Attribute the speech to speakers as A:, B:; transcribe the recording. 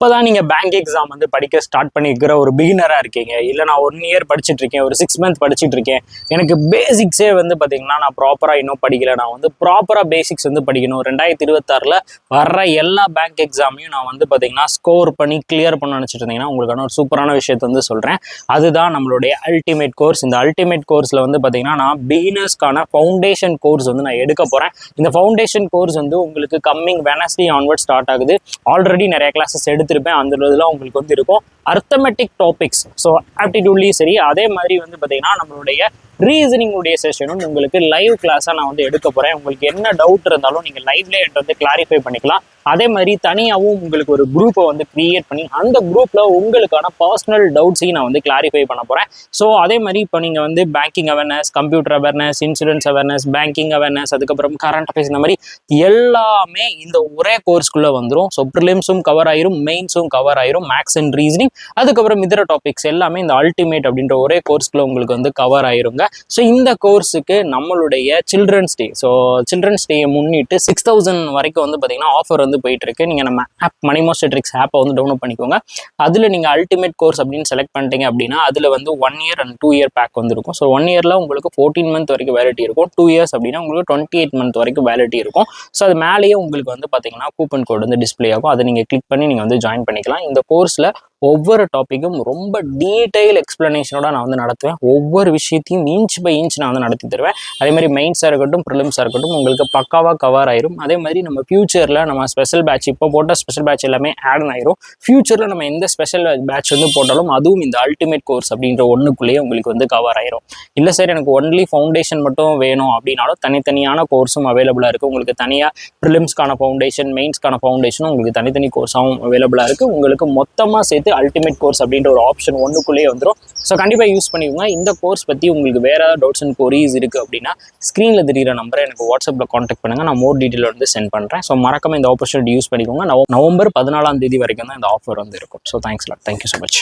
A: இப்போதான் நீங்கள் bank exam வந்து படிக்க ஸ்டார்ட் பண்ணிக்கிற ஒரு பிகினராக இருக்கீங்க, இல்லை நான் 1 இயர் படிச்சுட்டு இருக்கேன், ஒரு 6 மந்த் படிச்சுட்டு இருக்கேன், எனக்கு பேசிக்ஸே வந்து பார்த்தீங்கன்னா நான் ப்ராப்பராக இன்னும் படிக்கல, நான் வந்து ப்ராப்பராக பேசிக்ஸ் வந்து படிக்கணும், 2026 வர்ற எல்லா பேங்க் எக்ஸாமையும் நான் வந்து பார்த்தீங்கன்னா ஸ்கோர் பண்ணி கிளியர் பண்ண நினச்சிட்டு இருந்தீங்கன்னா உங்களுக்கான ஒரு சூப்பரான விஷயத்தை வந்து சொல்கிறேன். அதுதான் நம்மளுடைய அல்டிமேட் கோர்ஸ். இந்த அல்டிமேட் கோர்ஸில் வந்து பார்த்தீங்கன்னா நான் பிகினர்ஸ்க்கான ஃபவுண்டேஷன் கோர்ஸ் வந்து நான் எடுக்க போகிறேன். இந்த ஃபவுண்டேஷன் கோர்ஸ் வந்து உங்களுக்கு கம்மிங் வெனஸ்டே ஆன்வர்ட் ஸ்டார்ட் ஆகுது. ஆல்ரெடி நிறைய கிளாஸஸ் எடுத்திருப்பேன், அந்த இதெல்லாம் உங்களுக்கு வந்து இருக்கும். அர்த்தமெட்டிக் டாபிக்ஸ், ஸோ ஆப்டிடியூட்லேயும் சரி, அதே மாதிரி வந்து பார்த்தீங்கன்னா நம்மளுடைய ரீசனிங் உடைய செஷனும் உங்களுக்கு லைவ் கிளாஸாக நான் வந்து எடுக்க போகிறேன். உங்களுக்கு என்ன டவுட் இருந்தாலும் நீங்கள் லைவ்லேயே என்கிட்ட வந்து கிளாரிஃபை பண்ணிக்கலாம். அதே மாதிரி தனியாகவும் உங்களுக்கு ஒரு குரூப்பை வந்து கிரியேட் பண்ணி அந்த குரூப்பில் உங்களுக்கான பர்சனல் டவுட்ஸையும் நான் வந்து கிளாரிஃபை பண்ண போகிறேன். ஸோ அதே மாதிரி இப்போ நீங்கள் வந்து banking awareness, computer awareness, insurance awareness, banking awareness, அதுக்கப்புறம் கரண்ட் அஃபேர்ஸ், இந்த மாதிரி எல்லாமே இந்த ஒரே கோர்ஸ்க்குள்ளே வந்துடும். ஸோ ப்ரிலிம்ஸும் கவர் ஆயிரும், மெயின்ஸும் கவர் ஆயிரும், மேக்ஸ் அண்ட் ரீசனிங், அதுக்கப்புறம் இதர டாபிக்ஸ் எல்லாமே இந்த அல்டிமேட் அப்படின்ற ஒரே கோர்ஸ்க்குள்ளே உங்களுக்கு வந்து கவர் ஆயிருங்க. ஸோ இந்த கோர்ஸுக்கு நம்மளுடைய சில்ட்ரன்ஸ் டே, ஸோ சில்ட்ரன்ஸ் டேயை முன்னிட்டு 6000 வரைக்கும் வந்து பார்த்தீங்கன்னா ஆஃபர் வந்து போயிட்டு இருக்கு. நீங்கள் நம்ம ஆப் மணி மாஸ்டர் ட்ரிக்ஸ் ஆப்பை வந்து டவுன்லோட் பண்ணிக்கோங்க. அதில் நீங்கள் அல்டிமேட் கோர்ஸ் அப்படின்னு செலக்ட் பண்ணிட்டீங்க அப்படின்னா அதில் வந்து 1 இயர் அண்ட் 2 இயர் பேக் வந்துருக்கும். ஸோ 1 இயரில் உங்களுக்கு 14 மந்த் வரைக்கும் வேலிட்டி இருக்கும். 2 இயர்ஸ் அப்படின்னா உங்களுக்கு 28 மந்த் வரைக்கும் வேலிட்டி இருக்கும். ஸோ அது மேலேயே உங்களுக்கு வந்து பார்த்தீங்கன்னா கூப்பன் கோட் வந்து டிஸ்பிளே ஆகும். அதை நீங்கள் கிளிக் பண்ணி நீங்கள் வந்து ஜாயின் பண்ணிக்கலாம். இந்த கோர்ஸில் ஒவ்வொரு டாப்பிக்கும் ரொம்ப டீட்டெயில் எக்ஸ்பிளனேஷனோட நான் வந்து நடத்துவேன். ஒவ்வொரு விஷயத்தையும் இன்ச் பை இன்ச் நான் வந்து நடத்தி தருவேன். அதே மாதிரி மெயின்ஸாக இருக்கட்டும், ப்ரிலிம்ஸாக இருக்கட்டும் உங்களுக்கு பக்காவாக கவர் ஆயிரும். அதே மாதிரி நம்ம ஃபியூச்சரில் நம்ம ஸ்பெஷல் பேட்ச், இப்போ போட்ட ஸ்பெஷல் பேட்ச் எல்லாமே ஆட் ஆயிரும். ஃபியூச்சரில் நம்ம எந்த ஸ்பெஷல் பேட்ச் வந்து போட்டாலும் அதுவும் இந்த அல்டிமேட் கோர்ஸ் அப்படின்ற ஒன்றுக்குள்ளேயே உங்களுக்கு வந்து கவர் ஆயிரும். இல்லை சார் எனக்கு ஒன்லி ஃபவுண்டேஷன் மட்டும் வேணும் அப்படின்னாலும் தனித்தனியான கோர்ஸும் அவைலபிளாக இருக்குது. உங்களுக்கு தனியாக ப்ரிலிம்ஸ்க்கான ஃபவுண்டேஷன், மெயின்ஸ்க்கான ஃபவுண்டேஷனும் உங்களுக்கு தனித்தனி கோர்ஸாகவும் அவைலபிளாக இருக்குது. உங்களுக்கு மொத்தமாக சேர்த்து அல்டிமேட் கோர்ஸ் அப்படின்ற ஒரு ஆப்ஷன் ஒன்றுக்குள்ளேயே வந்துடும். ஸோ கண்டிப்பாக யூஸ் பண்ணிக்கோங்க. இந்த கோர்ஸ் பற்றி உங்களுக்கு வேறு ஏதாவது டவுட்ஸ் அண்ட் கொரீஸ் இருக்குது அப்படின்னா ஸ்க்ரீனில் தெரிகிற நம்பரை எனக்கு வாட்ஸ்அப்பில் காண்டாக்ட் பண்ணுங்கள், நான் மோர் டீட்டெயில் வந்து சென்ட் பண்ணுறேன். ஸோ மறக்காம இந்த ஆப்பர்ச்சுனிட்டி யூஸ் பண்ணிக்கோங்க. நவம்பர் 14 வரைக்கும் தான் இந்த ஆஃபர் வந்து இருக்கும். So thanks lot, thank you so much.